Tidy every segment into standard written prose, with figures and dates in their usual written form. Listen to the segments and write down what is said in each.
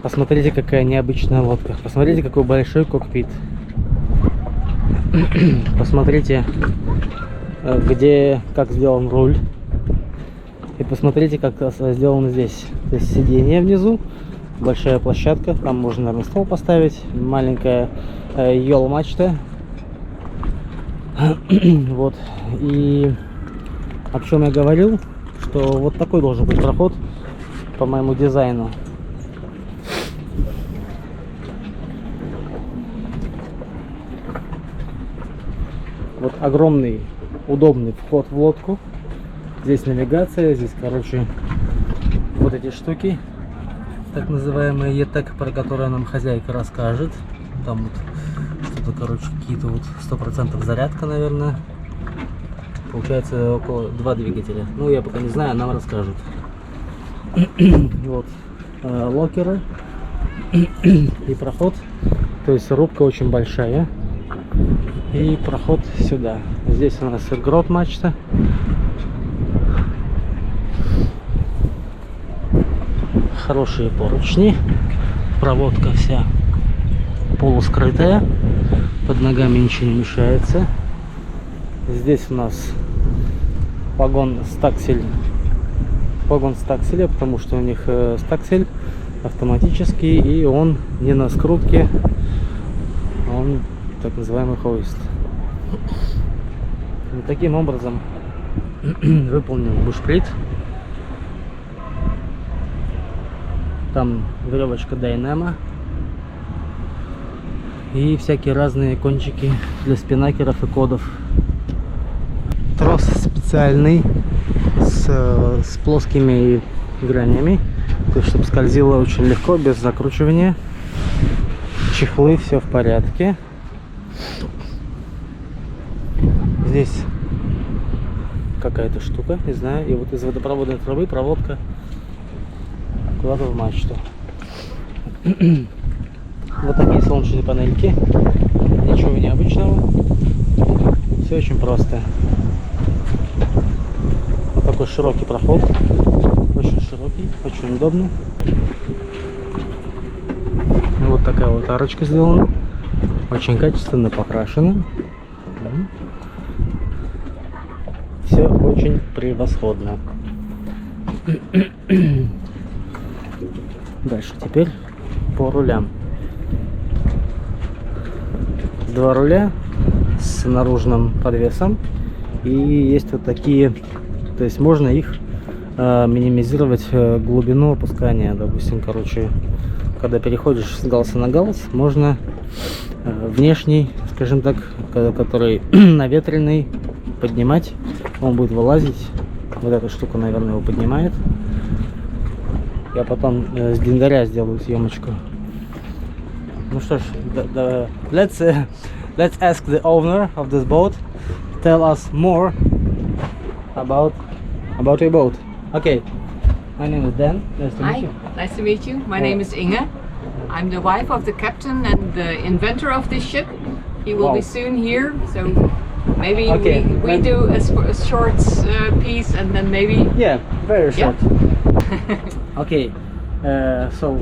Посмотрите, какая необычная лодка. Посмотрите, какой большой кокпит. Посмотрите, как сделан руль. И посмотрите, как сделано здесь. То есть сиденье внизу, большая площадка. Там можно, наверное, стол поставить. Маленькая ёл-мачта. Вот. И о чем я говорил, что вот такой должен быть проход по моему дизайну. Вот огромный, удобный вход в лодку. Здесь навигация, здесь, короче, вот эти штуки, так называемые yacht, про которые нам хозяйка расскажет. Там вот что-то, короче, какие-то вот 100% зарядка, наверное. Получается около 2 двигателя. Ну, я пока не знаю, нам расскажут. Вот локеры и проход. То есть рубка очень большая. И проход сюда. Здесь у нас грот мачта. Хорошие поручни. Проводка вся полускрытая. Под ногами ничего не мешается. Здесь у нас погон стаксель. Погон стакселя, потому что у них стаксель автоматический, и он не на скрутке, он так называемый хоист. И таким образом выполнен бушприт. Там веревочка дайнама и всякие разные кончики для спинакеров и кодов. Трос специальный с плоскими гранями, то есть чтобы скользило очень легко, без закручивания. Чехлы, все в порядке. Здесь какая-то штука, не знаю, и вот из водопроводной трубы проводка куда-то в мачту. Вот такие солнечные панельки, ничего необычного, все очень просто. Вот такой широкий проход, очень широкий, очень удобно. Вот такая вот арочка сделана, очень качественно покрашена. Все очень превосходно. Дальше теперь по рулям. 2 руля с наружным подвесом, и есть вот такие, то есть можно их минимизировать глубину опускания. Допустим, короче, когда переходишь с галса на галс, можно внешний, скажем так, который наветренный, поднимать, он будет вылазить. Вот эта штука, наверное, его поднимает. Я потом с диндаря сделаю съемочку. Ну что ж, let's ask the owner of this boat. Tell us more about your boat. Okay, my name is Dan. Nice to meet you. Nice to meet you. My name is Inge. I'm the wife of the captain and the inventor of this ship. He will be soon here, so maybe we do a short piece, and then maybe... Yeah, very short. Okay, so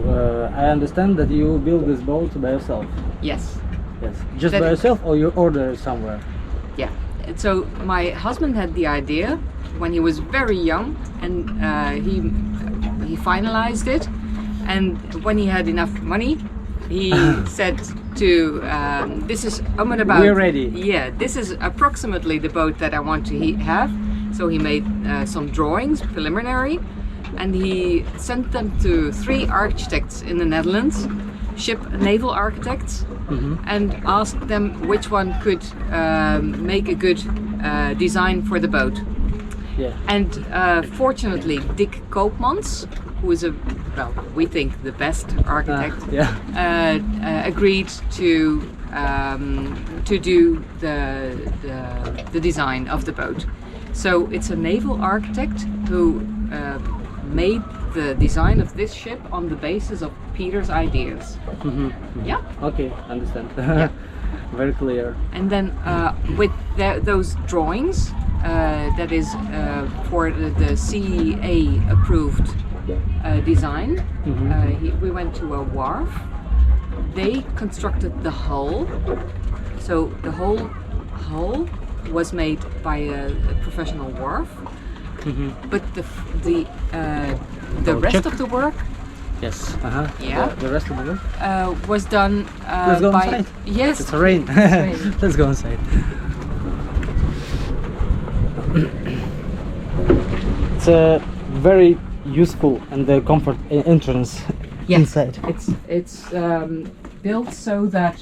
I understand that you build this boat by yourself. Yes. Yes. Just by yourself, or you order somewhere? Yeah. So my husband had the idea when he was very young, and he finalized it. And when he had enough money, he said to this is about we're ready. Yeah, this is approximately the boat that I want to have. So he made some drawings, preliminary, and he sent them to 3 architects in the Netherlands, naval architects, and asked them which one could make a good design for the boat. Yeah. And fortunately, Dick Koopmans, who is we think the best architect, agreed to do the design of the boat. So it's a naval architect who made the design of this ship on the basis of Peter's ideas. Yeah. Okay, understand. Yeah. Very clear. And then with those drawings, that is for the CEA approved design. We went to a wharf. They constructed the hull. So the whole hull was made by a professional wharf. But the rest of the work, Yes. Yeah. The rest of the work. Was done Let's go by inside. yes. It's rain. raining. Let's go inside. It's a very useful and comfort entrance inside. It's built so that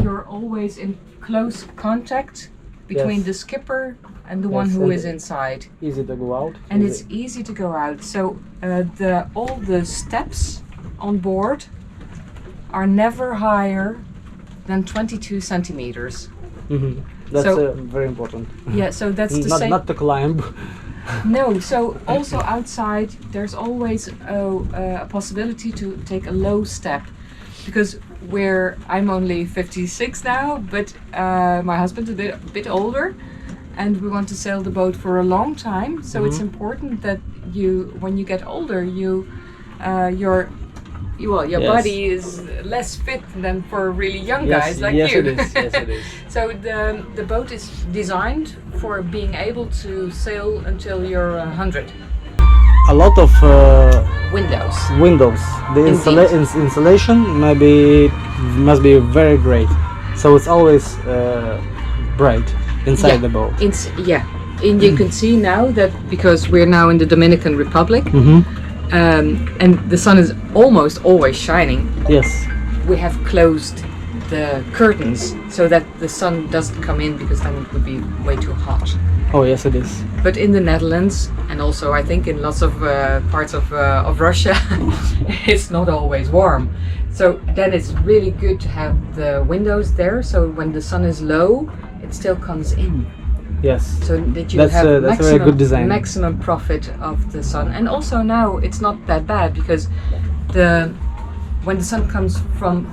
you're always in close contact between Yes. the skipper and the one Yes, who and is inside, Easy to go out. and it's easy to go out. So all the steps on board are never higher than 22 centimeters. That's so- very important. Yeah, so that's the not same. not to climb. No, so also outside there's always a possibility to take a low step, because I'm only 56 now, but my husband's a bit older, and we want to sail the boat for a long time. So it's important that when you get older, your Yes. body is less fit than for really young Yes, guys like yes you. it is. Yes it is. So the boat is designed for being able to sail until you're 100. A lot of Windows. windows. The Indeed. insulation must be very great. So it's always bright inside the boat. And you can see now that because we're now in the Dominican Republic, and the sun is almost always shining, Yes. we have closed the curtains so that the sun doesn't come in, because then it would be way too hot. Oh yes it is. But in the Netherlands, and also I think in lots of parts of Russia, it's not always warm. So then it's really good to have the windows there, so when the sun is low, it still comes in. Yes. So that you That's have a very good design. maximum profit of the sun. And also now it's not that bad, because when the sun comes from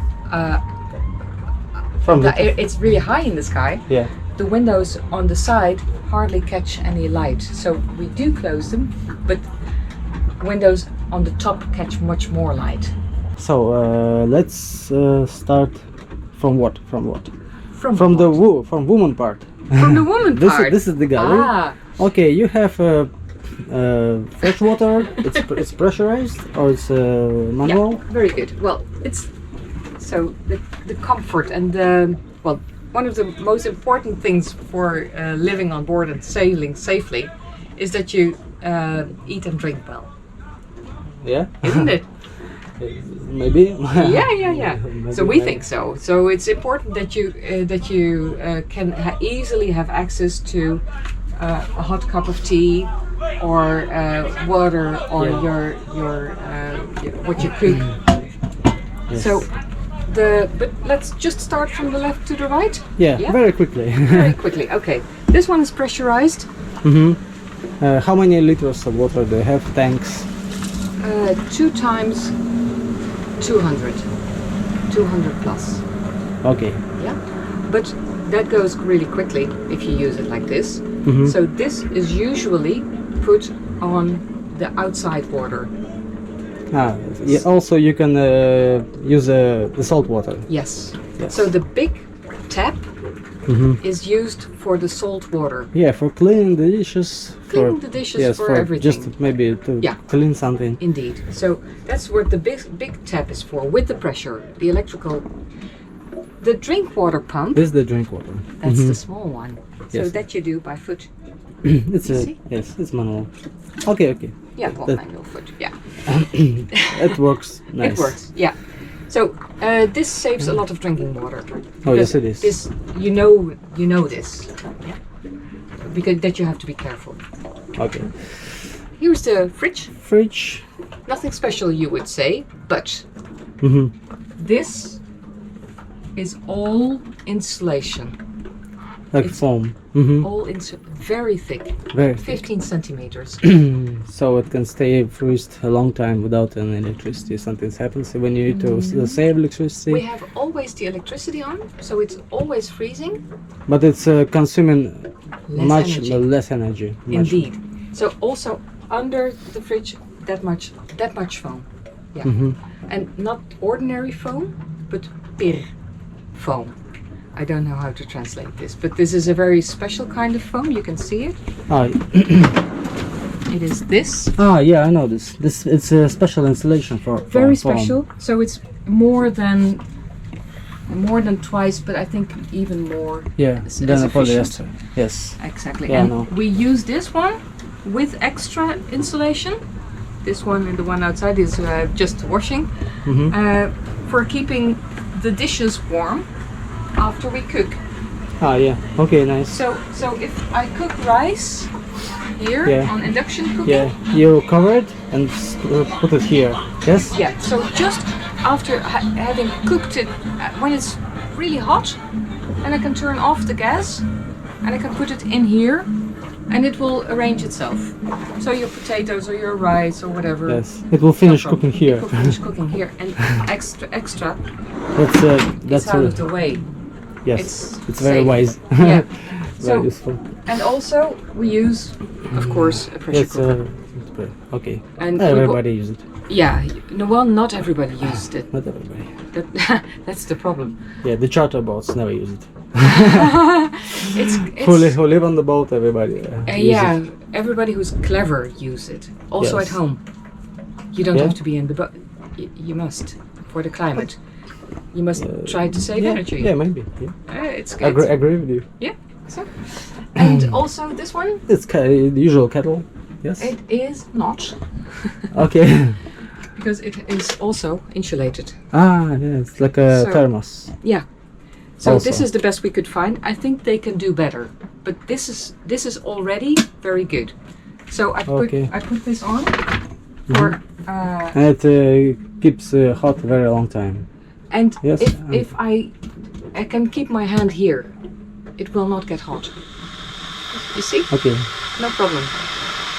it's really high in the sky. Yeah. The windows on the side hardly catch any light, so we do close them, but windows on the top catch much more light. So let's start from what? From what? From woman part. From the woman part. This is the gallery. Ah, Okay, you have fresh water. It's pressurized or it's manual. yeah, very good. Well, it's so the comfort and one of the most important things for living on board and sailing safely is that you eat and drink well, Yeah. isn't it? Maybe. Yeah. So we think so. So it's important that you can easily have access to a hot cup of tea or water or Yeah. your what you cook. Yes. So but let's just start from the left to the right. Yeah, very quickly. Very quickly. Okay, this one is pressurized. How many liters of water do you have? Tanks. 2 times 200 plus. Okay. Yeah, but that goes really quickly if you use it like this. So this is usually put on the outside water. Yeah, also you can use the salt water. Yes. Yes. So the big tap is used for the salt water. Yeah, for cleaning the dishes. Cleaning the dishes, yes, for everything. Just maybe to Yeah. clean something. Indeed. So that's what the big tap is for, with the pressure, the electrical. The drink water pump, This is the drink water. that's the small one. So Yes. that you do by foot. It's You a see? yes, it's manual. Okay. Yeah, well, That- manual foot. Yeah, It works nice. it works. Yeah. So this saves a lot of drinking water. Oh yes, Because it is. This you know this. Yeah. Because that you have to be careful. Okay. Here's the fridge. Fridge. Nothing special, you would say, but this is all insulation. Like It's- foam. All very thick, Very thick. 15 centimeters. So it can stay freezed a long time without any electricity. Something happens when you need to save electricity. We have always the electricity on, so it's always freezing. But it's consuming Less much energy. less energy. Much. Indeed. So also under the fridge that much foam. Yeah, Mm-hmm. and not ordinary foam, but pir foam. I don't know how to translate this, but this is a very special kind of foam. You can see it. Oh, It is this. yeah, I know this. It's a special installation for Very foam. special. So it's more than twice, but I think even more. Yeah, as than a efficient. polyester. Yes. Exactly. Yeah, I and know. we use this one with extra insulation. This one and the one outside is just washing, Mm-hmm. for keeping the dishes warm after we cook. Ah, yeah. Okay, nice. So if I cook rice here Yeah. on induction cooking, Yeah, you cover it and put it here. Yes. yeah, so just after having cooked it, when it's really hot, and I can turn off the gas and I can put it in here and it will arrange itself. So your potatoes or your rice or whatever. Yes. It will finish No cooking problem. here. It will finish cooking here, and extra That's it's out of the way. yes. it's It's very safe. wise. Yeah. Very So useful. and also we use, of course, a pressure It's cooker. it's great. Okay. And Everybody uses it. Yeah, no, well, not everybody used it. Not everybody. That's the problem. Yeah, the charter boats never use it. It's Who live on the boat, everybody. Use yeah, it. everybody who's clever use it. Also Yes. at home, you don't Yeah. have to be in the boat. You must for the climate. You must try to save Yeah, energy. yeah, maybe. Yeah. It's good. Agree with you. Yeah. So, and also this one, It's the usual kettle. Yes. it is not Okay. because it is also insulated. Yeah, it's like a So- thermos. Yeah. So Also. this is the best we could find. I think they can do better, but this is already very good. So Okay. I put this on for And it keeps hot a very long time. and Yes, if I can keep my hand here, it will not get hot. You see? Okay. No problem.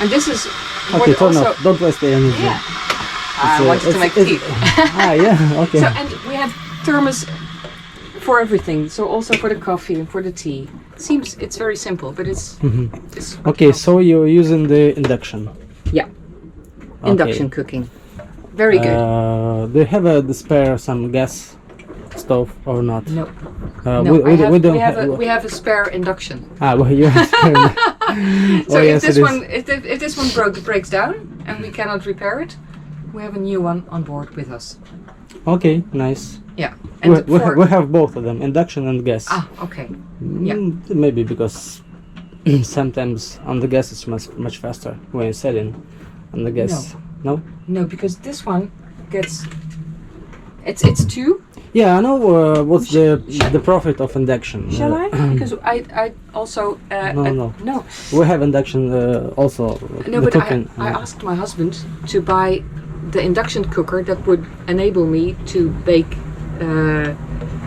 And this is what Okay, turn also off. Don't waste the energy. yeah. It's, I wanted to make tea. Yeah. Okay. So and we have thermos for everything. So also for the coffee and for the tea. Seems it's very simple, but it's Okay, so you're using the induction. yeah. Okay. Induction cooking. Very good. Do you have the spare some gas stove or not? No. We don't we have a spare induction. Well, you have spare. So Oh, if yes, this it is. one if this one breaks down and we cannot repair it, we have a new one on board with us. Okay, nice. Yeah. And We have both of them, induction and gas. okay. Yeah. Maybe because sometimes on the gas it's much faster when you're setting on the gas. No? No, because this one gets it's two. Yeah, I know what's the profit of induction. Shall I? Because I also No. We have induction also. No, the but cooking. I asked my husband to buy the induction cooker that would enable me to bake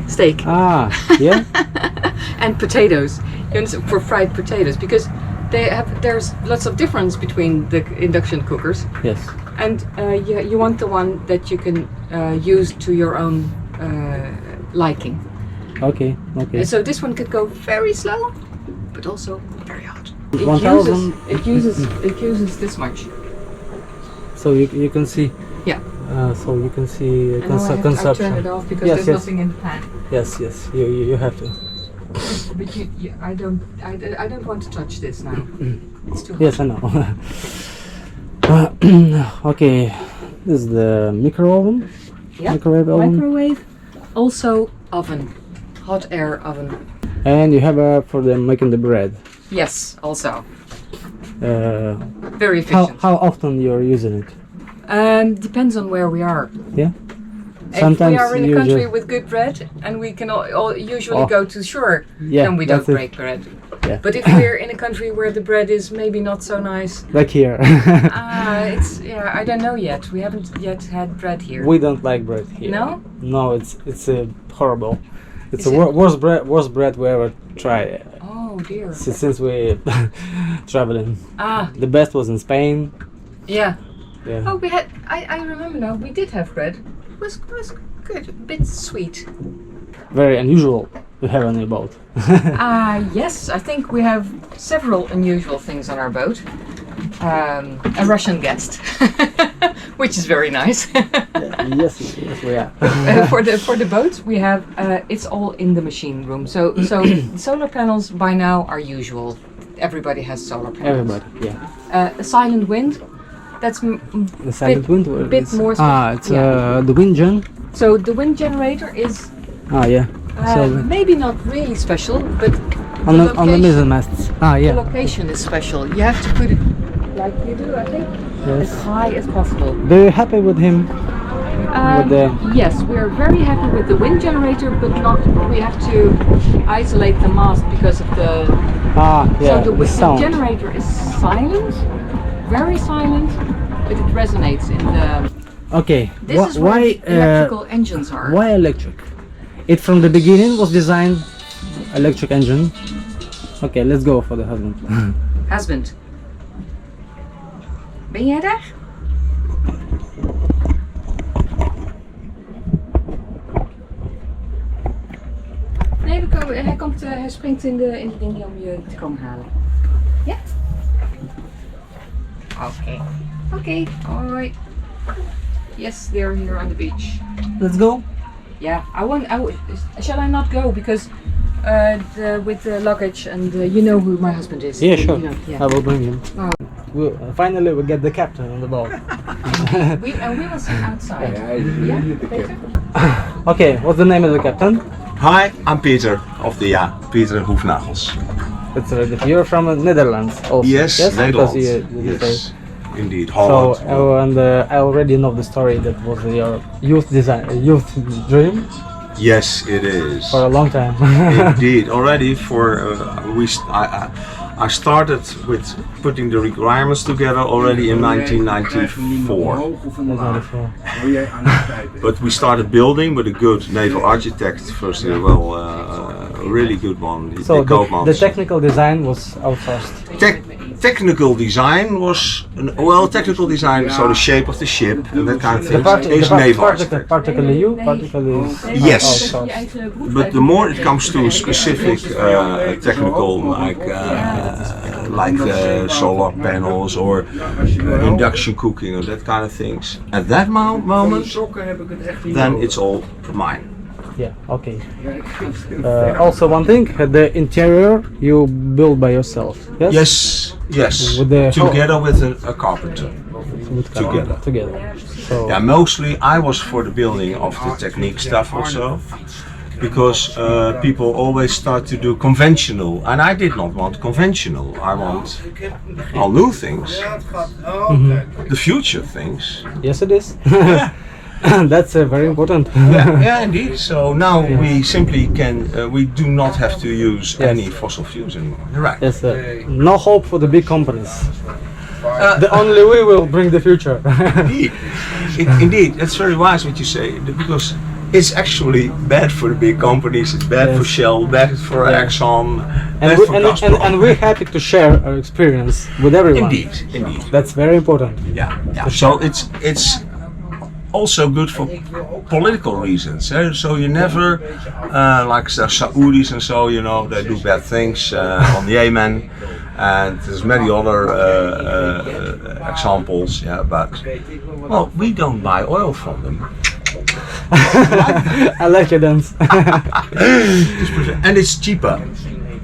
steak Yeah. and potatoes. You understand, for fried potatoes, because there's lots of difference between the induction cookers, Yes. and you want the one that you can use to your own liking. Okay. And so this one could go very slow, but also very hot. It 1000. uses this much. So you can see. Yeah. So you can see And now I consumption. turn it off because Yes, there's yes. nothing in the pan. Yes. You have to. But I don't want to touch this now. It's too hot. Yes, I know. Okay. This is the micro oven. Yeah. Microwave oven. Microwave. Also oven, hot air oven. And you have for them making the bread. Yes, also How very efficient. often you're using it? Depends on where we are. Yeah. If we are in a you country just- with good bread and we can all usually go to shore, Yeah, then we don't that's it. break bread. Yeah. But if we're in a country where the bread is maybe not so nice, Like here. I don't know yet. We haven't yet had bread here. We don't like bread here. No? No, it's horrible. It's Is the it? worst bread we ever tried Oh dear. since we traveling. Ah, The best was in Spain. yeah. Yeah. Oh, we had. I remember now. We did have bread. It was good. A bit sweet. Very unusual to have on your boat. Yes, I think we have several unusual things on our boat. a Russian guest, which is very nice. Yes, we are. For the boat, we have it's all in the machine room. So solar panels by now are usual. Everybody has solar panels. Everybody, yeah. A silent wind. That's The silent wind. bit more. It's the wind gen. So the wind generator is Yeah. So maybe not really special, but on the mizzen masts. the Yeah. location is special. You have to put it like you do, I think, Yes. as high as possible. Do you happy with him? Yes, we are very happy with the wind generator, but not. We have to isolate the mast because of the. Yeah. So the sound. generator is silent, very silent, but it resonates in the. Okay. This is where Why? electrical engines are. Why electric? It from the beginning was designed electric engine. Okay, let's go for the husband. Husband. Ben jij daar? Nee, hij springt in de ding om je te komen halen. Ja? Oké. Hoi. Yes, they're here on the beach. Let's go. Yeah, shall I not go because with the luggage and you know who my husband is. Yeah, sure. You know, yeah. I will bring him. Oh. Finally, we get the captain on the boat. we will see outside. Yeah, Peter? Okay, what's the name of the captain? Hi, I'm Peter of the Peter Hoefnagels. It's you're from the Netherlands also. Yes, Nederland. Because you Yes, indeed, So, Holland. I already know the story that was your youth dream Yes, it is. for a long time. Indeed, already for I started with putting the requirements together already in 1994. But we started building with a good naval architect first, well, a really good one. So Dick Koopmans. the technical design was outsourced. Technical design was, technical design, so the shape of the ship and that kind of thing, is naval architect. Particularly you, particularly Yes. outsourced. But the more it comes to specific technical, like solar panels or induction cooking or that kind of things, at that moment, then it's all mine. Yeah, okay. Also one thing, the interior you build by yourself, yes? Yes, With the together with a carpenter. Together. So, Yeah, mostly I was for the building of the technique stuff also, because people always start to do conventional, and I did not want conventional. I want all new things, the future things. yes it is. That's very important. Yeah, indeed. So now we simply we do not have to use any fossil fuels anymore. You're right. Yes, no hope for the big companies. The only we will bring the future. Indeed, indeed, that's very wise what you say, because it's actually bad for the big companies. It's bad for Shell, bad for Exxon, bad for Gazprom. and we're happy to share our experience with everyone. Indeed. That's very important. Yeah. So it's also good for political reasons. So you never, like the Saudis and so, they do bad things on Yemen, and there's many other examples. Yeah, but we don't buy oil from them. I like your dance. And it's cheaper.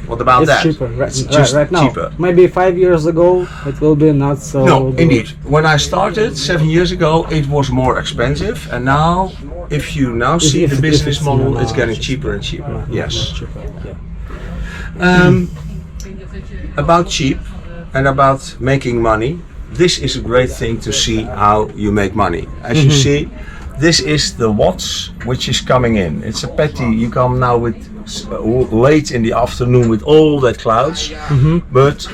What about It's that? cheaper It's just right now. cheaper. Maybe 5 years ago it will be not so. No, good. indeed. When I started 7 years ago, it was more expensive, and now, if you now see the business model, it's getting cheaper and cheaper. Yes. Cheaper, yeah. About cheap and about making money, this is a great thing to see how you make money. As you see, this is the watts which is coming in. It's a petty. You come now with late in the afternoon with all that clouds. But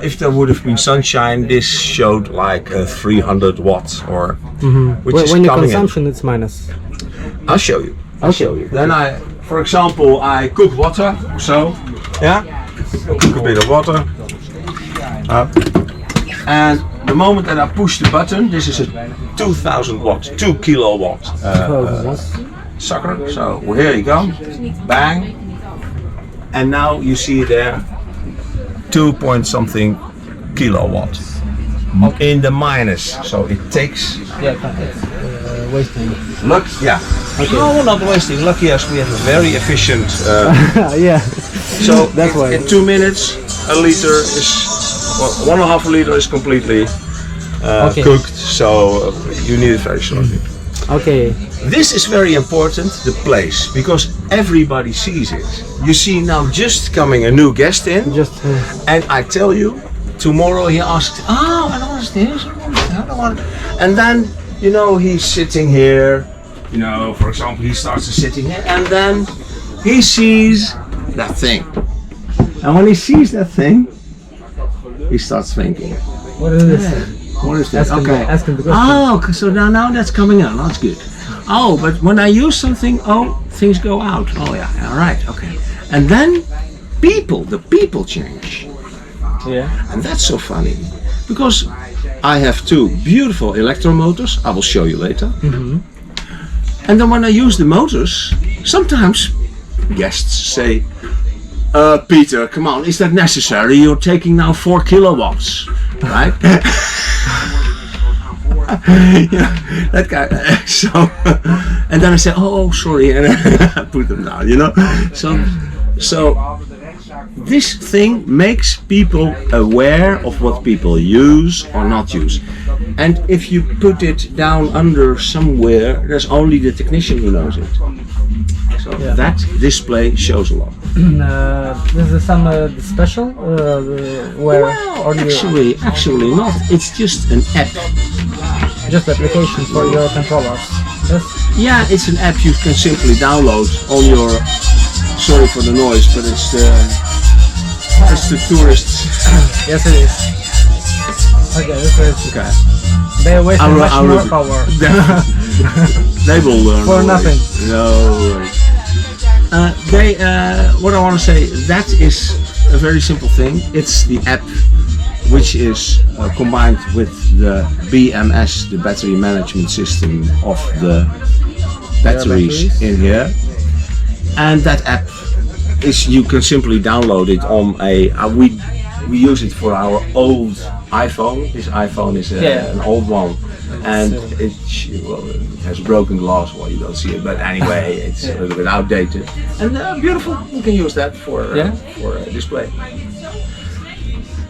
if there would have been sunshine, this showed like 300 watts or which is When your coming consumption in. it's minus. I'll show you. I'll show you. Then for example, I cook water. So, yeah, cook a bit of water. And the moment that I push the button, this is a 2,000 watt, 2 kilowatt sucker. So here you go, bang, and now you see there 2 point something kilowatt. in the minus. So it takes. Yeah, it's wasting. Look, yeah. Okay. No, not wasting. Lucky as we have a very efficient. Yeah. So That's why. in 2 minutes, a liter is. Well, 1.5 liter is completely cooked. So you need it very shortly. Okay. This is very important, the place, because everybody sees it. You see now just coming a new guest in, and I tell you, tomorrow he asks, oh, and what is this? And then, you know, he's sitting here, you know, for example, he starts sitting here, and then he sees that thing. And when he sees that thing, he starts thinking. What is this? What is that? Okay. Ask him the question. Oh, so now that's coming out. That's good. Oh, but when I use something, things go out. Oh yeah, all right, okay. And then the people change. Yeah. And that's so funny because I have 2 beautiful electromotors. I will show you later. Mm-hmm. And then when I use the motors, sometimes guests say, Peter, come on, is that necessary? You're taking now 4 kilowatts, right? Yeah, that guy. So, and then I say, oh, sorry, and I put them down. You know, so this thing makes people aware of what people use or not use. And if you put it down under somewhere, there's only the technician who knows it. So that display shows a lot. This is some special where? Well, actually not. It's just an app. Just application for your controllers. Yes. Yeah, it's an app you can simply download on your. Sorry for the noise, but it's the tourists. Yes, it is. Okay, this is. Okay. They are wasting much more power. They will learn. For nothing. No. What I want to say, that is a very simple thing. It's the app which is combined with the BMS, the battery management system of the batteries in here. And that app is, you can simply download it on we use it for our old iPhone. This iPhone is an old one, and it has broken glass. Well, you don't see it, but anyway, it's a little bit outdated and beautiful. You can use that for display.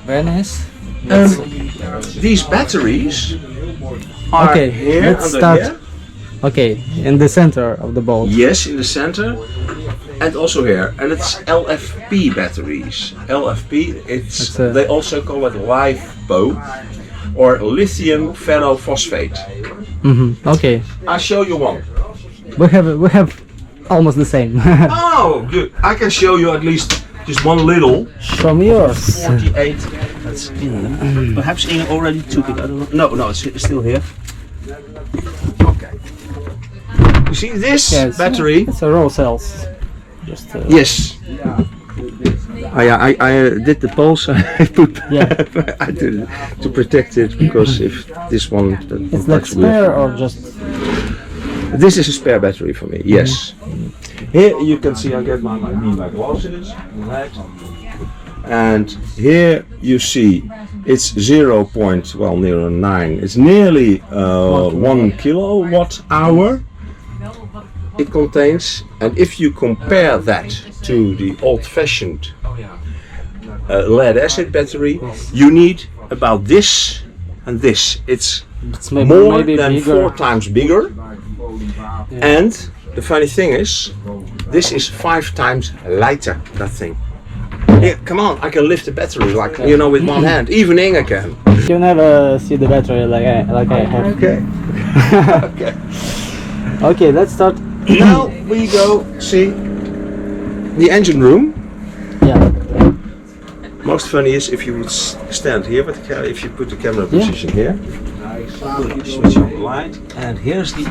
Very nice. These batteries are here. Let's start. Here. Okay, in the center of the boat. Yes, in the center, and also here, and it's LFP batteries. LFP, they also call it LiFePO, or lithium ferrophosphate. Mm-hmm. Okay. I'll show you one. We have almost the same. Oh, good. I can show you at least just one little. Show me yours. 48. That's perhaps Inge already took it. I don't know. No, it's still here. Okay. You see this battery? It's a row cells. Just yes. I did the pulse. I put. I did it to protect it because if this one. It's like spare or just. This is a spare battery for me. Yes. Here you can see I get my glasses. Right. And here you see it's 0.9. It's nearly 1 kilowatt hour. It contains, and if you compare that to the old-fashioned lead acid battery, you need about this and this. It's more than bigger. 4 times bigger. And the funny thing is, this is 5 times lighter. That thing. Here, come on! I can lift the battery like with one hand. Even Inge can. You never see the battery like I have. Okay. Okay. Okay, let's start. Now we go see the engine room. Yeah. Most funny is if you would stand here, but if you put the camera position here, you switch on the light, and here's the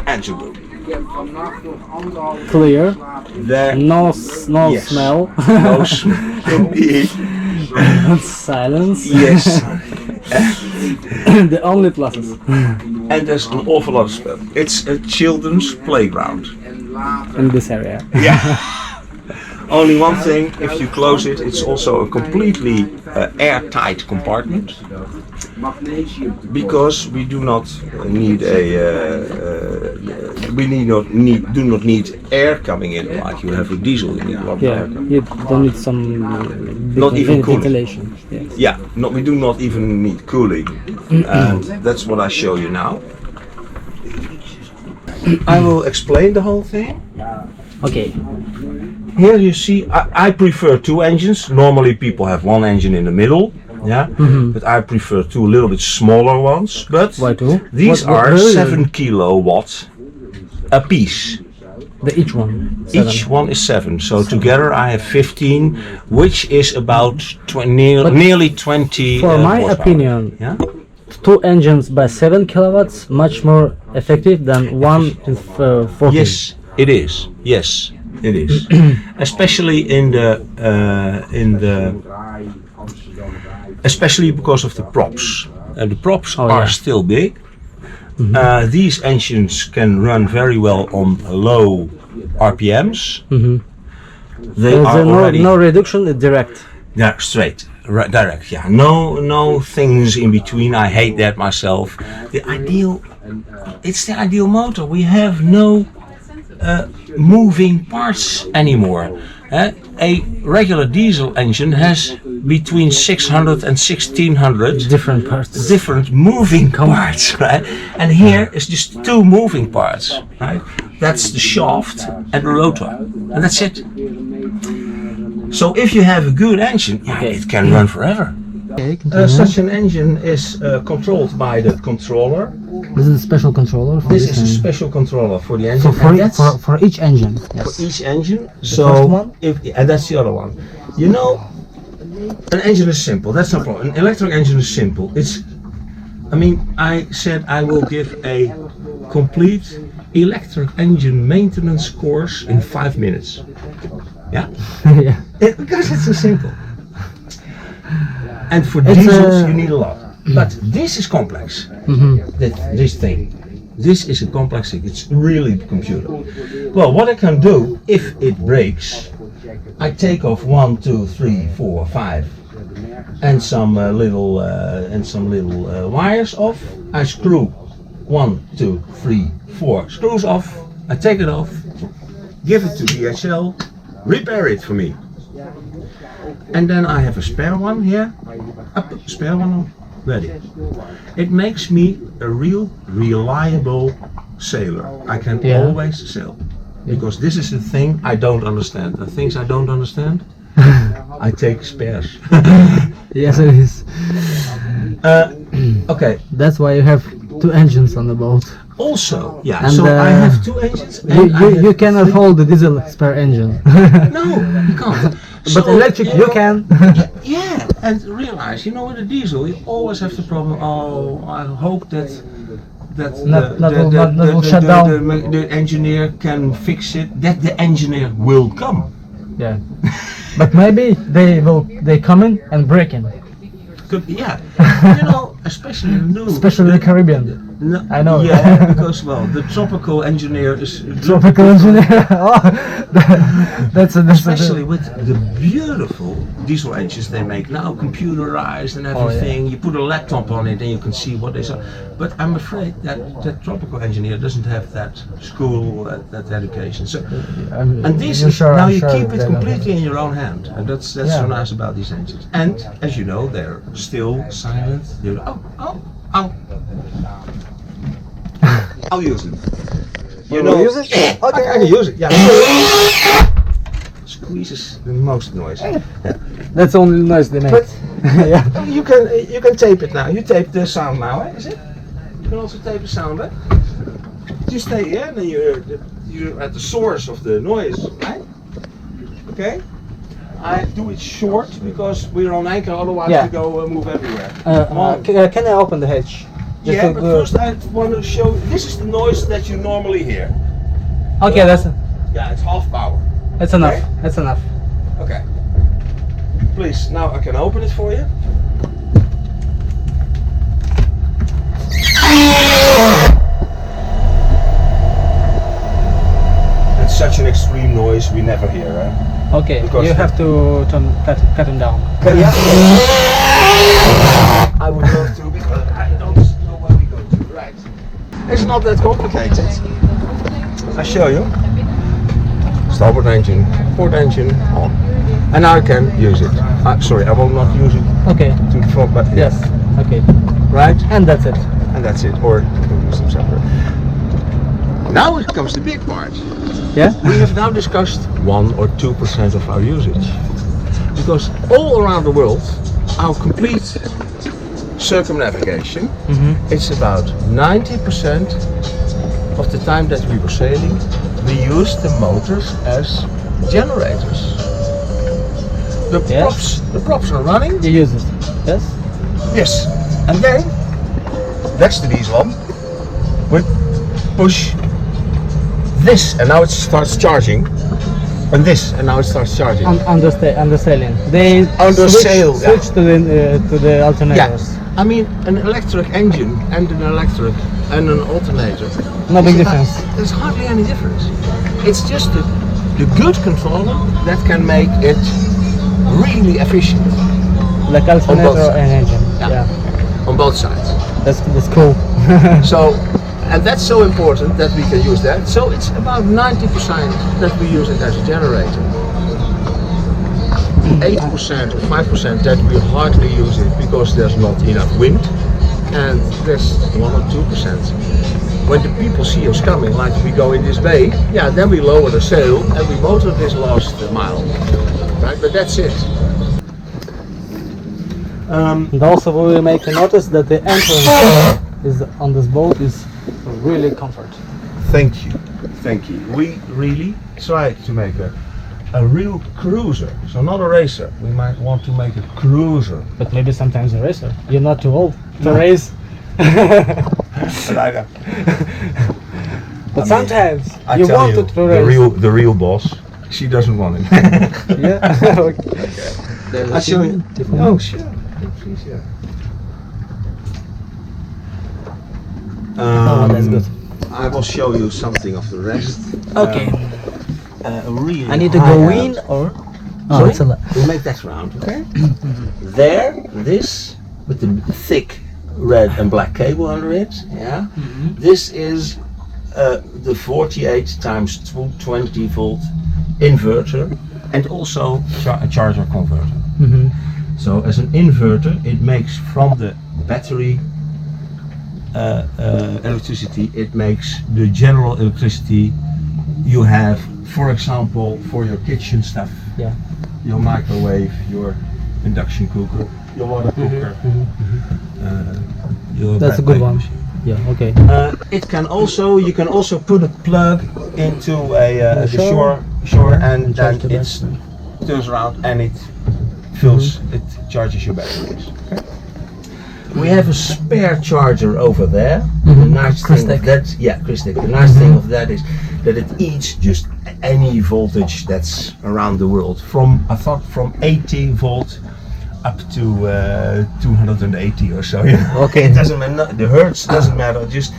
engine room. Clear. There. No smell. No smell. Silence. Yes. The only pluses. And there's an awful lot of stuff. It's a children's playground. In this area. Yeah. Only one thing, if you close it, it's also a completely airtight compartment. Because we do not need do not need air coming in like you have with diesel. You need a lot of Yeah, air coming. you don't need some Not even cooling. ventilation. Yes. Yeah, no, we do not even need cooling, and that's what I show you now. I will explain the whole thing. Okay. Here you see, I prefer two engines. Normally people have one engine in the middle, yeah, but I prefer two a little bit smaller ones. But Why two? these What are really? 7 kilowatts a piece. Each one. 7. Each one is 7, so together I have 15, which is about nearly 20. For my horsepower. opinion, Yeah. 2 engines by 7 kilowatts much more effective than one in 14. Yes, it is. Yes, it is. Especially especially because of the props. The props are yeah. still big. These engines can run very well on low RPMs. They There's are already no reduction, it's direct. yeah, straight, direct. Yeah, no things in between. I hate that myself. It's the ideal motor. We have no moving parts anymore. A regular diesel engine has between 600 and 1600 Different parts. different moving parts, right? And here is just 2 moving parts, right? That's the shaft and the rotor, and that's it. So if you have a good engine, yeah, it can run forever. Okay, Such an engine is controlled by the controller. This is a special controller for This is a special controller for the engine. for, and that's for each engine. for Yes. each engine. first one? And that's the other one. You know, an engine is simple. That's no problem. An electric engine is simple. I said I will give a complete electric engine maintenance course in 5 minutes. Yeah, Yeah. because it's so simple. And for It's diesels, you need a lot. But this is complex. This thing. This is a complex thing. It's really a computer. Well, what I can do if it breaks, I take off 1, 2, 3, 4, 5, and some little wires off. I screw 1, 2, 3, 4 screws off. I take it off, give it to DHL, repair it for me. And then I have a spare one here. I put the spare one on, ready. It makes me a real reliable sailor. I can always sail. Because this is the thing I don't understand. The things I don't understand, I take spares. Yes, it is. Okay. That's why you have 2 engines on the boat. Also, yeah. And, so I have 2 engines. And You cannot hold the diesel spare engine. No, you can't. But So, electric you can. Yeah, and realize, with a diesel, you always have the problem. Oh, I hope that will shut down. the engineer can fix it. That the engineer will come. Yeah. But maybe they come in and break in. Yeah, especially new. Especially the Caribbean. No, I know. Yeah, because the tropical engineer is Tropical engineer. Oh, that's especially with the beautiful diesel engines they make now, computerized and everything. You put a laptop on it and you can see what they saw. But I'm afraid that tropical engineer doesn't have that school, that education. So, and this is now you keep it completely in your own hand, and that's so nice about these engines. And as you know, they're still silent. I'll use it. use it? Okay, I can use it. Yeah. Squeezes the most noise. Yeah. That's only noise they make. But Yeah. you can tape it now. You tape the sound now, is it? You can also tape the sound, eh? You stay here, and then you're at the source of the noise, right? Okay. I do it short because we're on anchor. Otherwise, we go move everywhere. Can I open the hatch? Yeah, but first I want to show. This is the noise that you normally hear. Okay, Yeah, it's half power. that's enough. Okay. That's enough. Okay. Please, now I can open it for you. It's such an extreme noise we never hear, eh? Okay, Because you have to cut him down. Yeah. I would love to. It's not that complicated. I show you. Starboard engine, port engine on. And now I can use it. Sorry, I will not use it Okay. to the front, but Yes. Okay. right? And that's it. And that's it. Or do some separate. Now it comes the big part. Yeah. We have now discussed 1 or 2% of our usage. Because all around the world, our complete circumnavigation, it's about 90% of the time that we were sailing, we used the motors as generators. The props are running. You use it. Yes. Yes. And then, next to these one, we push this, and now it starts charging. And this, and now it starts charging. Under sailing. They Under sail, yeah. switch to the alternators. I mean, an electric engine and an electric and an alternator. No big It's difference. There's hardly any difference. It's just the good controller that can make it really efficient Like alternator sides. and engine. Yeah. on both sides. That's cool. So, and that's so important that we can use that. So it's about 90% that we use it as a generator. 8% or 5% that we hardly use it because there's not enough wind, and there's 1 or 2%. When the people see us coming, like we go in this bay, yeah, then we lower the sail and we motor this last mile, right? But that's it. And also we will make a notice that the entrance is on this boat is really comfort. Thank you, thank you. We really try to make a real cruiser, so not a racer. We might want to make a cruiser. But maybe sometimes a racer. You're not too old to race. But sometimes I you tell want you, to race. the real boss, she doesn't want it. Yeah. Okay. There's I a show you. different- Oh, sure. Please, yeah. Oh, that's good. I will show you something of the rest. Okay. Really I need to high go end. in or? Sorry? It's a lot. We'll make that round, okay? There, this with the thick red and black cable under it. Yeah. This is the 48 times 220 volt inverter, and also a charger converter. So as an inverter, it makes from the battery electricity, it makes the general electricity you have, for example, for your kitchen stuff, Yeah. your microwave, your induction cooker, your water cooker. Your That's a bread good making one. machine. Yeah. Okay. It can also, you can also put a plug into the shore. shore, and And then charge the it turns around and it fills, it charges your batteries. Okay. We have a spare charger over there. The nice thing of that, yeah, Christic. The nice thing of that is that it eats just any voltage that's around the world. From, I thought, from 80 volt up to 280 or so. You know? Okay, it doesn't matter. The hertz doesn't matter. Just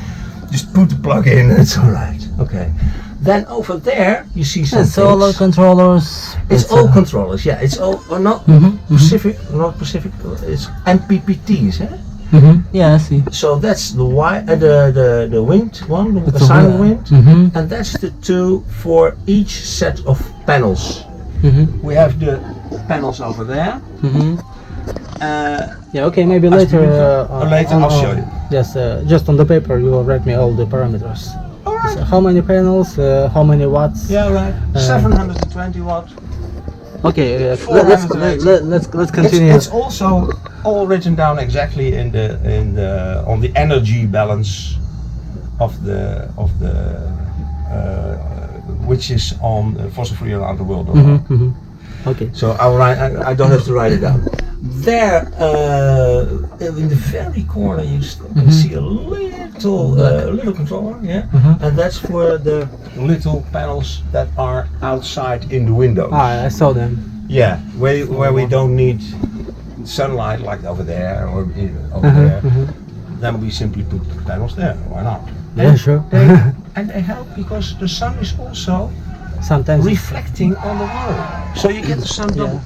put the plug in. It's all right. Okay. Then over there you see some It's all things. controllers. It's all controllers. Yeah. It's all not Pacific. Not Pacific. It's MPPTs. Eh? Yeah, I see. So that's the the wind one, the It's a silent wind. wind, and that's the two for each set of panels. We have the panels over there. Yeah. Okay. Maybe As later. we later I'll show you. Yes. Just on the paper, you will write me all the parameters. All right. So how many panels? How many watts? Yeah, right. 720 watt. Okay. Let's 480. continue. It's also all written down exactly in the on the energy balance of the which is on fossil free around the world. Okay. So I don't have to write it down. There, in the very corner, you can see a little controller, yeah, and that's for the little panels that are outside in the windows. Ah, I saw them. Yeah, where we don't need sunlight like over there or over there. Then we simply put the panels there. Why not? Yeah, sure. And they help because the sun is also Sometimes. reflecting on the water, so you get the sun double.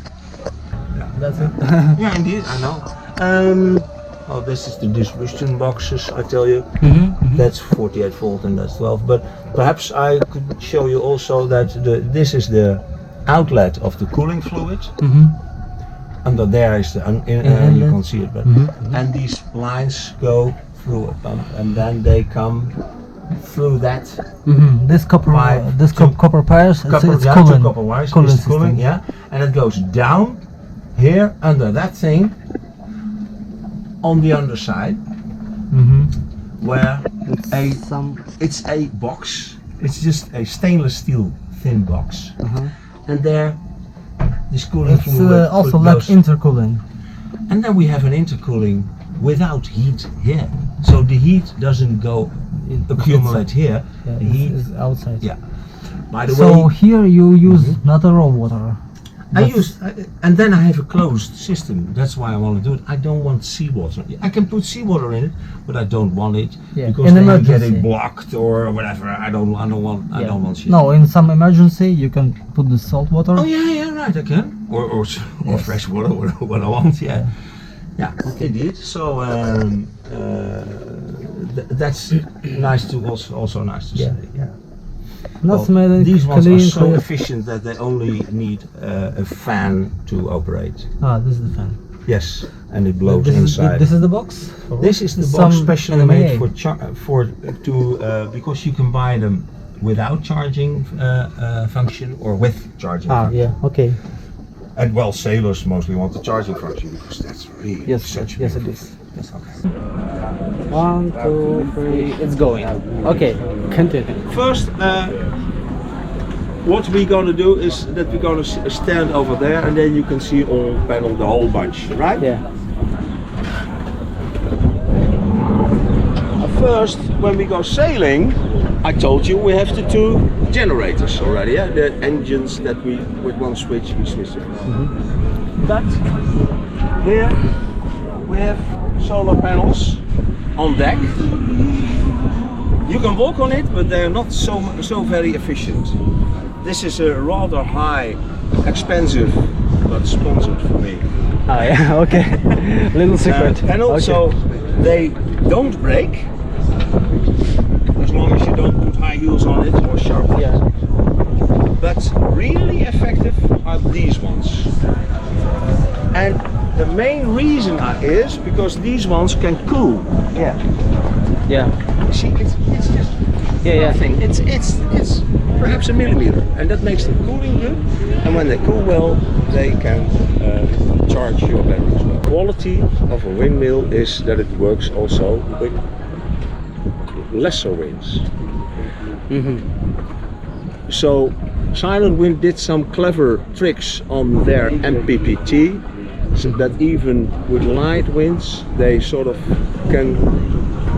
That's it. Yeah, indeed, I know. this is the distribution boxes, I tell you. That's 48 volt and that's 12. But perhaps I could show you also that this is the outlet of the cooling fluid. Under there is the you can't see it, but and these lines go through a pump, and then they come through that. This copper, copper pairs. It's Two cooling. copper wires. Cooling It's cooling, system. yeah, and it goes down here under that thing on the underside, where it's a box. It's just a stainless steel thin box, and there this cooling It's also like intercooling. and then we have an intercooling without heat here, so the heat doesn't go accumulate here. Yeah, The heat, is outside. yeah. By the So way, here you use not a raw water. and then I have a closed system. That's why I want to do it. I don't want seawater. I can put seawater in it, but I don't want it because in then you get emergency. it blocked or whatever. I don't want shit. No, in some emergency you can put the salt water. Oh yeah, right. I can. Or fresh water, what I want. Yeah. Yeah. Indeed. So that's nice to also nice to say. Yeah. Not Well, these ones clean, are so clear. efficient that they only need a fan to operate. Ah, this is the fan. Yes, and it blows This inside. is the box. This is the Some box specially NMA. made because you can buy them without charging function or with charging. Ah, function. yeah. Okay. And well, sailors mostly want the charging function because that's really Yes, such a yes, it beautiful- is. Yes, okay. 1, 2, 3. It's going. Okay. Continue. First, what we're gonna do is that we're gonna stand over there, and then you can see all panel the whole bunch, right? Yeah. First, when we go sailing, I told you we have the two generators already, yeah? The engines that we, with one switch, we switch it. But here we have solar panels on deck. You can walk on it, but they're not so very efficient. This is a rather high, expensive, but sponsored for me. Ah, yeah. Okay. Little secret. And also, they don't break as long as you don't put high heels on it or sharp ones. Yeah. But really effective are these ones. And the main reason is because these ones can cool. Yeah. Yeah. See, it's just nothing. It's perhaps a millimeter, and that makes them cooling good. And when they cool well, they can charge your battery as well. Quality of a windmill is that it works also with lesser winds. So Silent Wind did some clever tricks on their MPPT, so that even with light winds they sort of can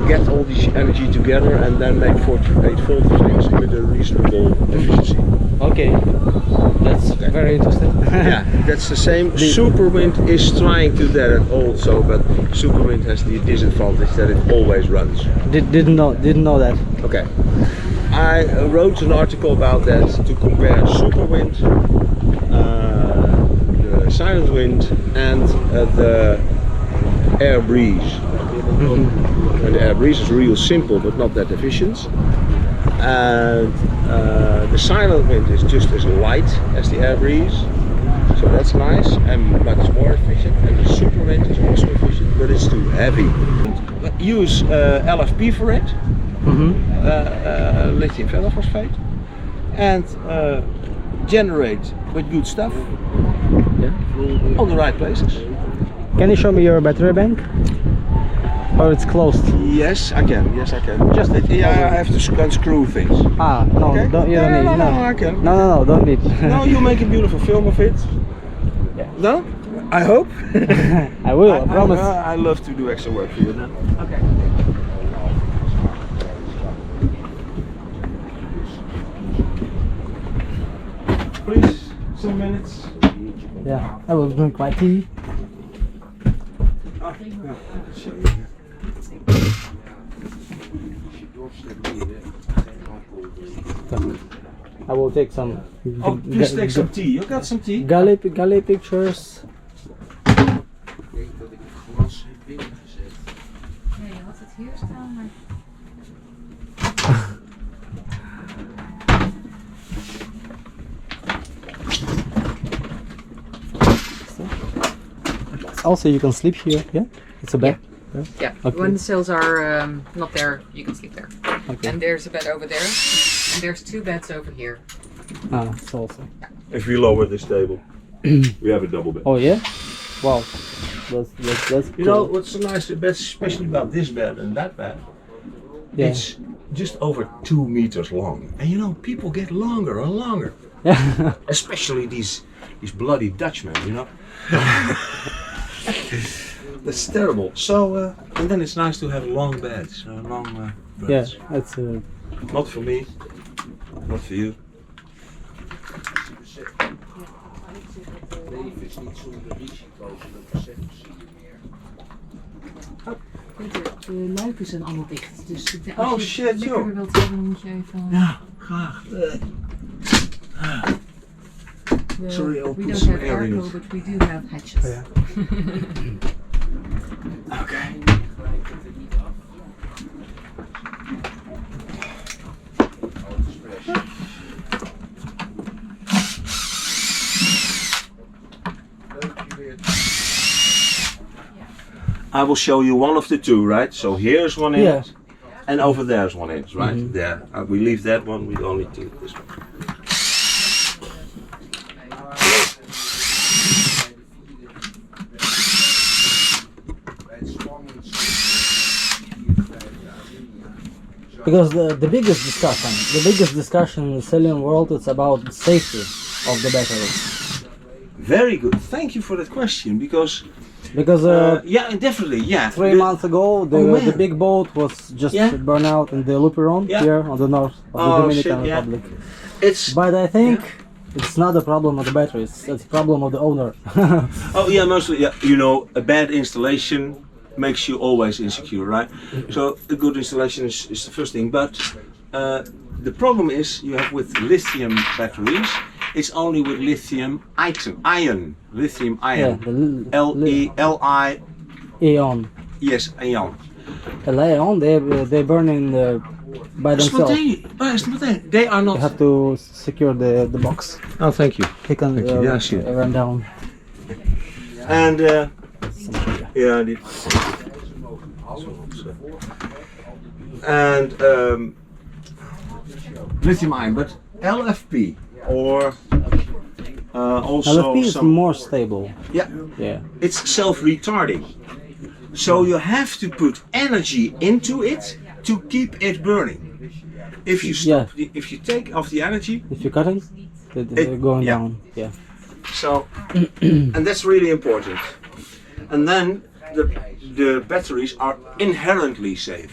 get all this energy together and then make 48 volt things with a reasonable efficiency. Okay. That's very interesting. Yeah, that's the same. Superwind is trying to do that also, but Superwind has the disadvantage that it always runs. Didn't know that. Okay. I wrote an article about that to compare Superwind, the Silent Wind, and the Air Breeze. And the Air Breeze is real simple but not that efficient. And the Silent Wind is just as light as the Air Breeze, so that's nice and much more efficient. And the Superwind is also efficient, but it's too heavy. Use LFP for it. Lithium phosphate, and generate with good stuff on the right places. Can you show me your battery bank? Or it's closed? Yes, I can. Yes, I can. Just yeah, I have to unscrew things. Ah, no, Okay. you don't need. No, I can. No, don't need. No, you make a beautiful film of it. Yeah. No, I hope. I will. I promise. I love to do extra work for you then. Okay. Please, some minutes. Yeah, I will drink my tea. I will take some. Oh, please take some tea. You got some tea? Galley pictures. Also, you can sleep here. Yeah, it's a bed. Yeah, Okay. when the sails are not there, you can sleep there. Okay. And there's a bed over there, and there's 2 beds over here. Ah, it's also. If we lower this table, we have a double bed. Oh yeah. Wow. That's You know what's so nice about, especially about this bed and that bed? Yeah. It's just over 2 meters long, and you know people get longer and longer. Yeah. Especially these bloody Dutchmen, you know. That's terrible. So and then it's nice to have long beds, long Yeah. beds. That's. Not for me, not for you. De luiken zijn allemaal dicht, dus Oh shit, joh. wilt hebben, dan moet je even... Ja, graag. Sorry, I'll we put don't some have air in airco, it. but we do have hatches. Okay. I will show you one of the 2, right? So here's one Yeah. inch, and over there's one inch, right? There. We leave that one. We only do this one. Because the biggest discussion in the sailing world is about the safety of the batteries. Very good. Thank you for that question because Because yeah, definitely, yeah. 3 months ago, the man. big boat was just Yeah. burned out in the Luperon Yeah. here on the north of the Oh, Dominican shit, yeah. Republic. It's But I think it's not a problem of the batteries; it's a problem of the owner. oh yeah, mostly yeah. You know, a bad installation makes you always insecure, right? So a good installation is the first thing, but the problem is you have with lithium batteries. It's only with lithium ion, lithium Yeah, ion, the L-I, Aeon. yes, ion. The Aeon, they burn in by themselves. Spontaneous. They are You not. have to secure the box. Oh, thank you. They can Thank you. Yeah, I see it. run down. And yeah, I did. And lithium ion, but LFP or also LFP is some more stable. yeah, Yeah. it's self-retarding. So you have to put energy into it to keep it burning. If you stop, if you take off the energy, If you cut it, they're going yeah. down. Yeah. so and that's really important. And then the batteries are inherently safe.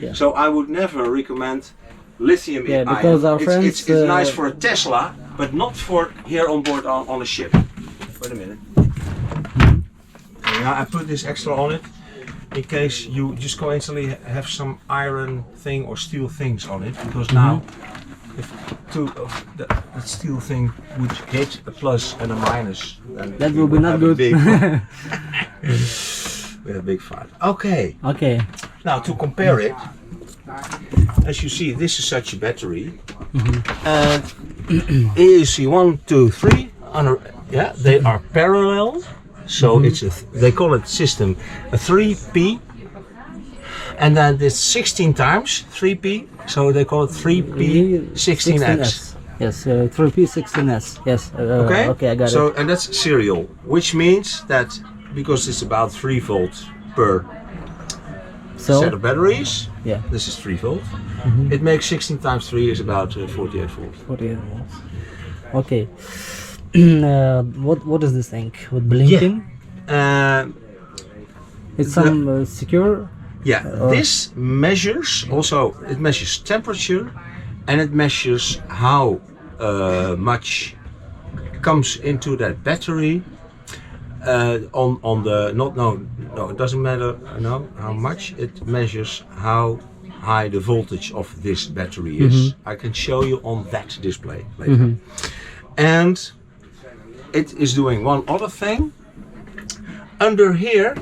Yeah. So I would never recommend lithium Yeah, ion. because our it's, friends, it's nice for a Tesla, but not for here on board on a ship. Wait a minute. Yeah, I put this extra on it in case you just coincidentally have some iron thing or steel things on it, because now if two of that steel thing would hit a plus and a minus, then That we will be would not have a good. big we have a big fight. Okay. Okay. Now to compare it, as you see, this is such a battery, and here you see 1, 2, 3. Yeah, they are parallel, so it's they call it system a 3P, and then this 16 times 3P, so they call it 3P 16X. Yes, 3P 16S. Yes. Okay. Okay, I got so, it. and that's serial, which means that because it's about 3 volts per So set of batteries. yeah, This is 3 volts. It makes 16 times 3 is about 48 volts. 48 volts. Okay. What is this thing with blinking? It's some secure. Yeah, this measures also, it measures temperature and it measures how much comes into that battery on the no it doesn't matter how much. It measures how high the voltage of this battery is. I can show you on that display later. And it is doing one other thing. Under here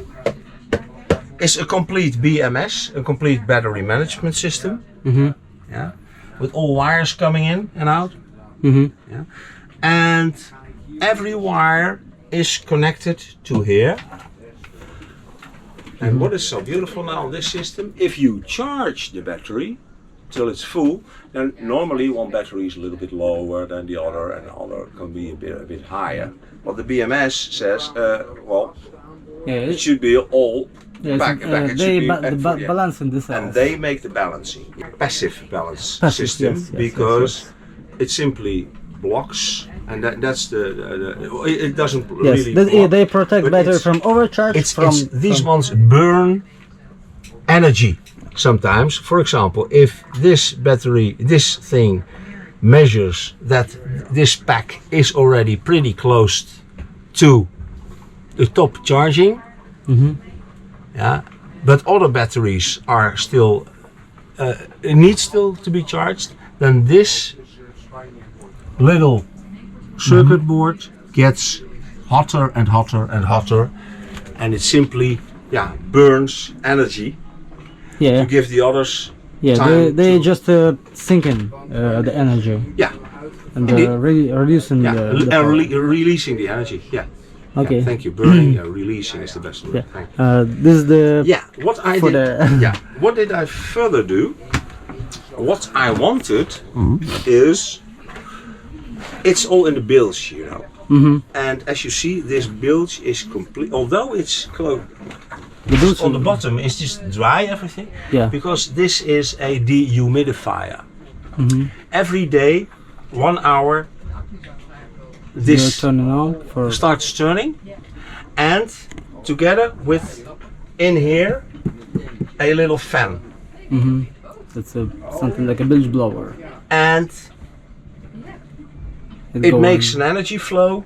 is a complete BMS, a complete battery management system. Yeah, with all wires coming in and out. Yeah, and every wire is connected to here. And what is so beautiful now on this system, if you charge the battery till it's full, then normally one battery is a little bit lower than the other, and the other can be a bit higher. But the BMS says, well, it should be all back. It should be balance in this. And they make the balancing, passive balance system, because it simply blocks. And that's it doesn't really. They protect battery from overcharge. These ones burn energy sometimes. For example, if this battery, this thing measures that this pack is already pretty close to the top charging, yeah, but other batteries are still need still to be charged, then this little circuit board gets hotter and hotter and hotter, and it simply burns energy to give the others time they just sinking the energy and reducing releasing the energy. Okay, thank you. Burning, releasing is the best word. This is the what I did. What did I further do? What I wanted is, it's all in the bilge, you know. And as you see, this bilge is complete, although it's closed. On the bottom is just dry, everything. Because this is a dehumidifier. Every day, 1 hour, this starts turning, and together with in here a little fan. It's something like a bilge blower. And it makes an energy flow,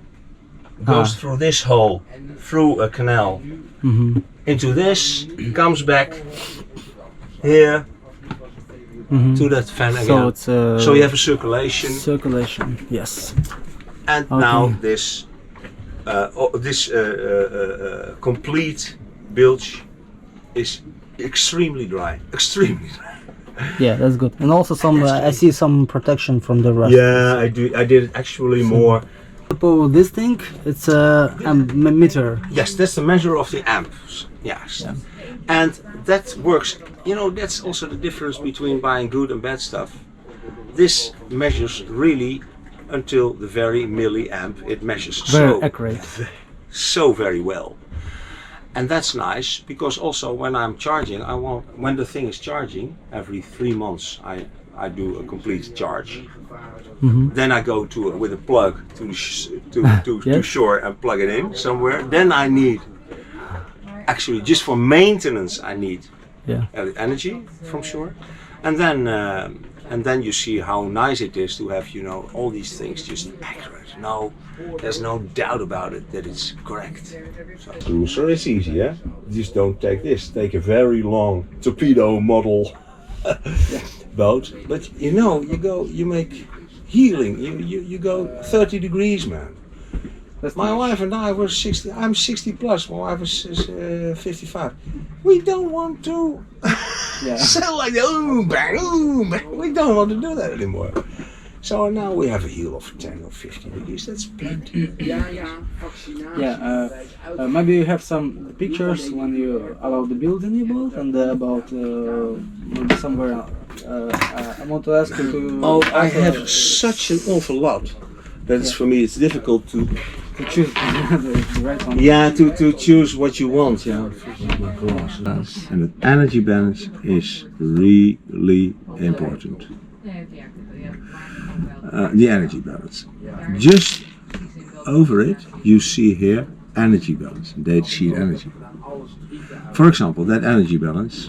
goes through this hole, through a canal, into this, comes back here to that fan again. So you have a circulation. Circulation, yes. And now this complete bilge is extremely dry. Extremely dry. Yeah, that's good. And also some, I see some protection from the rust. Yeah, I did it actually more. This thing, it's a meter. Yes, that's the measure of the amps. Yes. And that works. You know, that's also the difference between buying good and bad stuff. This measures really until the very milliamp. It measures very accurate. So very well. And that's nice, because also when I'm charging, when the thing is charging, every 3 months I do a complete charge. Then I go with a plug to shore and plug it in somewhere. Then I need, actually just for maintenance, I need energy from shore. And then you see how nice it is to have, you know, all these things just accurate. No, there's no doubt about it that it's correct. So cruiser is easy, yeah? Just don't take this. Take a very long torpedo model boat. But you know, you make healing. You go 30 degrees, man. My wife and I were 60. I'm 60 plus. My wife is 55. We don't want to sail like that. We don't want to do that anymore. So now we have a heel of 10 or 15 degrees. That's plenty. Maybe you have some pictures when you about the building you built and about maybe somewhere. I want to ask you to. Oh, I have such an awful lot. That's for me. It's difficult to choose the right one. Yeah, to choose what you want. Yeah. And the energy balance is really important. The energy balance. Just over it, you see here energy balance, data sheet energy. For example, that energy balance.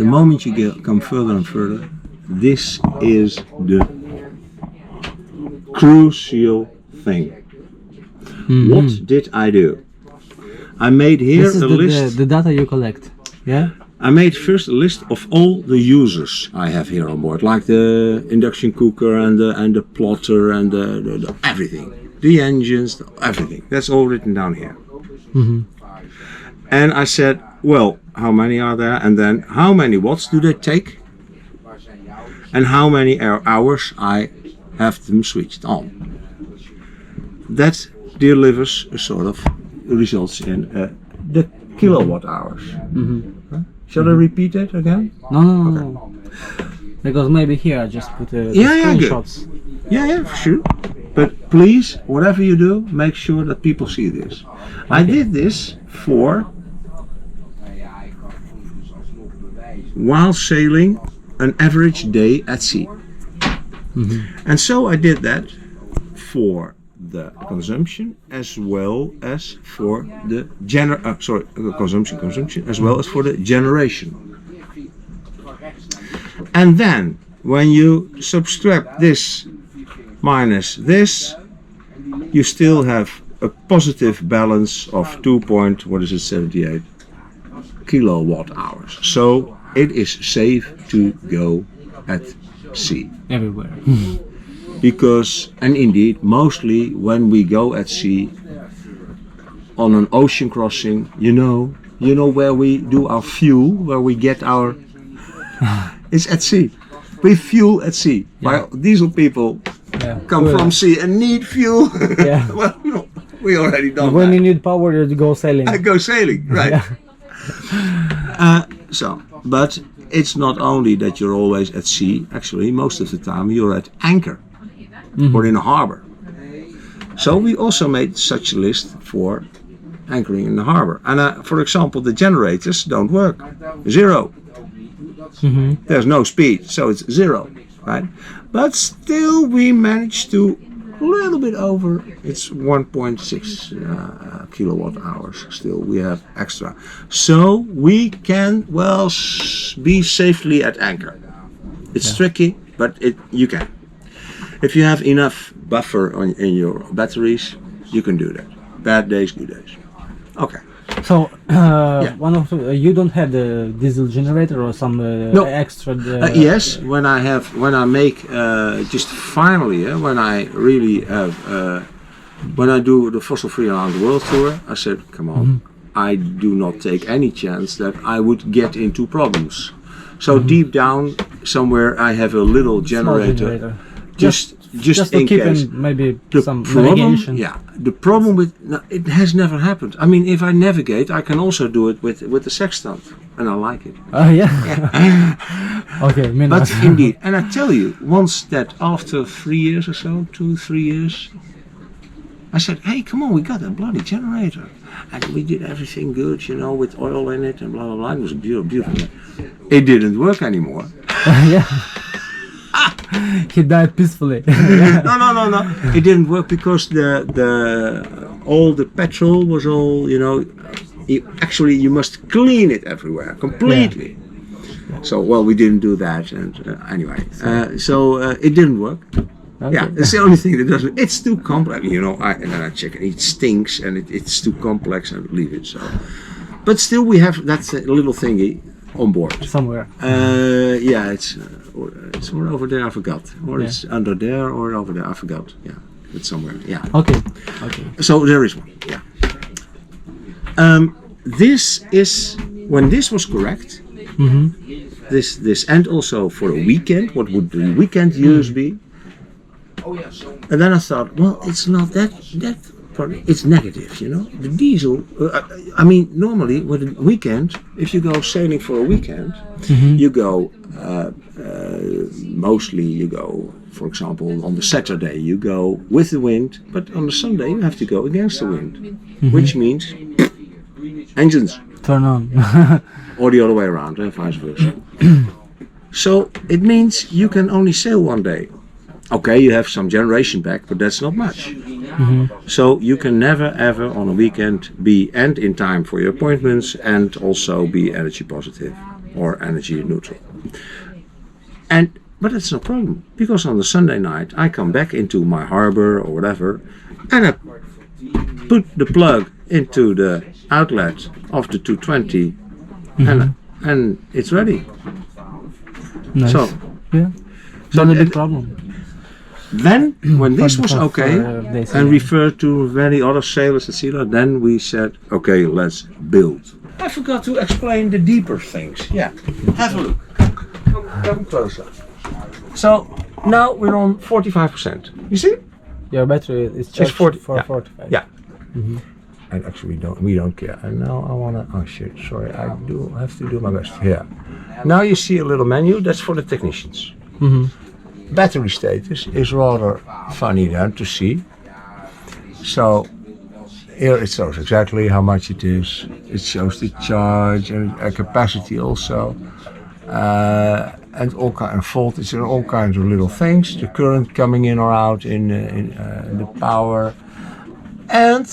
The moment you come further and further, this is the crucial thing. What did I do? I made here a list. The data you collect. Yeah. I made first a list of all the users I have here on board, like the induction cooker and the plotter and the everything, the engines, everything. That's all written down here. And I said, well, how many are there? And then how many watts do they take? And how many hours I have them switched on. That delivers a sort of results in the kilowatt hours. Shall I repeat it again? No. Because maybe here I just put the screenshots. Yeah, for sure. But please, whatever you do, make sure that people see this. Okay. I did this for while sailing an average day at sea. And so I did that for the consumption as well as for the consumption as well as for the generation. And then when you subtract this minus this, you still have a positive balance of 2.78 kilowatt hours. So it is safe to go at sea. Everywhere. Because, and indeed, mostly when we go at sea on an ocean crossing, you know where we do our fuel, where we get our, it's at sea. We fuel at sea. While diesel people come from sea and need fuel. Well, no, we already done when that. you need power, you go sailing. I go sailing, right? But it's not only that you're always at sea. Actually, most of the time you're at anchor or in a harbor. So we also made such a list for anchoring in the harbor. And for example, the generators don't work. 0. There's no speed, so it's 0, right? But still we managed to a little bit over, it's 1.6 kilowatt hours still we have extra. So we can, be safely at anchor. It's tricky, but you can. If you have enough buffer in your batteries, you can do that. Bad days, good days. Okay. So you don't have the diesel generator or some extra? Yes, when I make just finally, when I really have, when I do the fossil free around the world tour, I said, come on, I do not take any chance that I would get into problems. So deep down somewhere I have a little generator. Just to in keep case. Maybe some problem, navigation. the problem with it has never happened. I mean, if I navigate, I can also do it with the sextant, and I like it. Okay, but indeed, and I tell you, once that after 3 years or so, 2-3 years, I said, hey, come on, we got a bloody generator, and we did everything good, with oil in it and blah blah blah. It was beautiful. It didn't work anymore. He died peacefully. No. It didn't work because all the petrol was all, actually you must clean it everywhere completely. So we didn't do that, and anyway, it didn't work. Okay. It's the only thing that doesn't. It's too complex, and then I check it. It stinks, and it's too complex, and leave it. So, but still, we have that little thingy on board somewhere. It's somewhere over there. I forgot, or it's under there, or over there. I forgot. Yeah, it's somewhere. Yeah. Okay. So there is one. Yeah. This is when this was correct. This and also for a weekend. What would the weekend use be? And then I thought, well, it's not that it's negative, The diesel, normally with a weekend, if you go sailing for a weekend, you go, mostly you go, for example, on the Saturday, you go with the wind, but on the Sunday you have to go against the wind, which means engines. Turn on. Or the other way around, and vice versa. So it means you can only sail one day. Okay, you have some generation back, but that's not much. So you can never ever on a weekend be in time for your appointments and also be energy positive or energy neutral. But it's no problem, because on the Sunday night I come back into my harbor or whatever, and I put the plug into the outlet of the 220, and it's ready. Nice. So not a big problem. Then, when this was okay, and referred to many other sailors, etc., then we said, okay, let's build. I forgot to explain the deeper things. Yeah, have a look. Come closer. So now we're on 45%. You see? Your battery is charged for 45. Yeah. And actually we don't care. And now I wanna, oh shit, sorry, I do have to do my best. Yeah. Now you see a little menu, that's for the technicians. Battery status is rather funny then to see. So here it shows exactly how much it is. It shows the charge and capacity also. And all kind of voltage and all kinds of little things. The current coming in or out in the power. And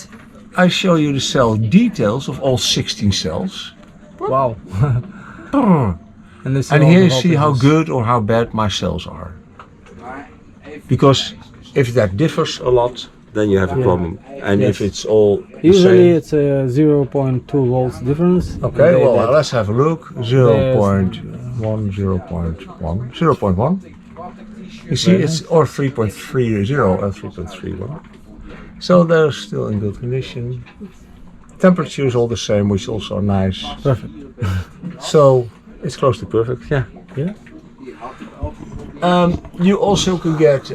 I show you the cell details of all 16 cells. Wow. And here you see how good or how bad my cells are. Because if that differs a lot, then you have a problem. And if it's all usually it's a 0.2 volts difference. Okay, well let's have a look. 0.1, 0.1. You see it's or 3.30 and 3.31. So they're still in good condition. Temperature is all the same, which is also nice. Perfect. So it's close to perfect. Yeah. You also can get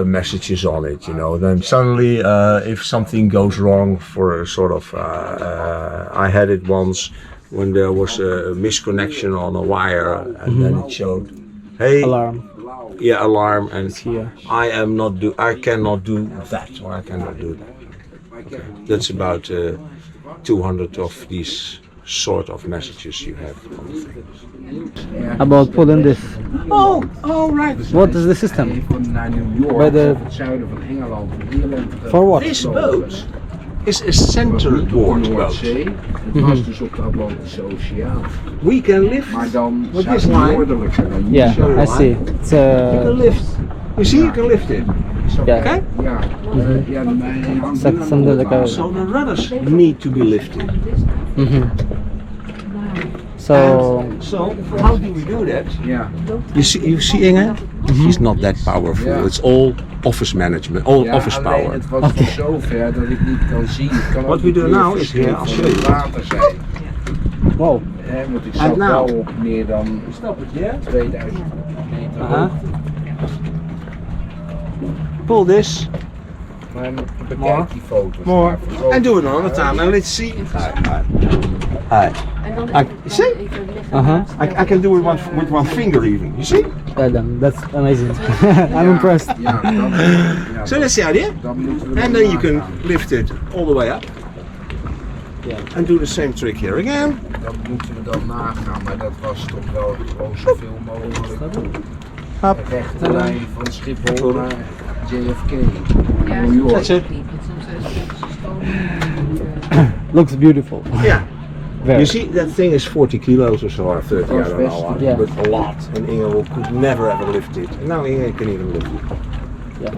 messages on it, you know. Then suddenly, if something goes wrong for a sort of, I had it once when there was a misconnection on a wire, and then it showed, hey, alarm. Yeah, alarm, and here. I cannot do that, or I cannot do that. Okay. That's about 200 of these sort of messages you have on the things. About pulling this. Oh, right. What is the system? By the for what? This boat is a centerboard boat. We can lift with this line. Yeah, I see. It's You can lift. You see, you can lift it. yeah. Okay? Something like a. So the rudders need to be lifted. So how do we do that? Yeah. You see Inge? She's not that powerful. It's all office management, all office power. Het was tot zover dat ik niet kan zien. What we do now is here, I'll show you. Water zijn. wow. Want ik zat wel op meer dan Stop it here. 2000 meter hoog. Pull this. Maar bekijk die foto's. More. And do it another time. And let's see. Hi. You see? I can do it with one finger even. You see? That's amazing. I'm impressed. Ja, So that's the idea. And then you can lift it all the way up. Yeah. And do the same trick here again. Dat moeten we dan nagaan, maar dat was toch wel gewoon zoveel mogelijk. Up. De rechte lijn van Schiphol naar JFK, New York. That's it. Looks beautiful. Yeah. Very. You see, that thing is 40 kilos or so, or 30, I don't know, Yeah. but a lot. And Inge could never ever lift it. And now Inge can even lift it. Yeah.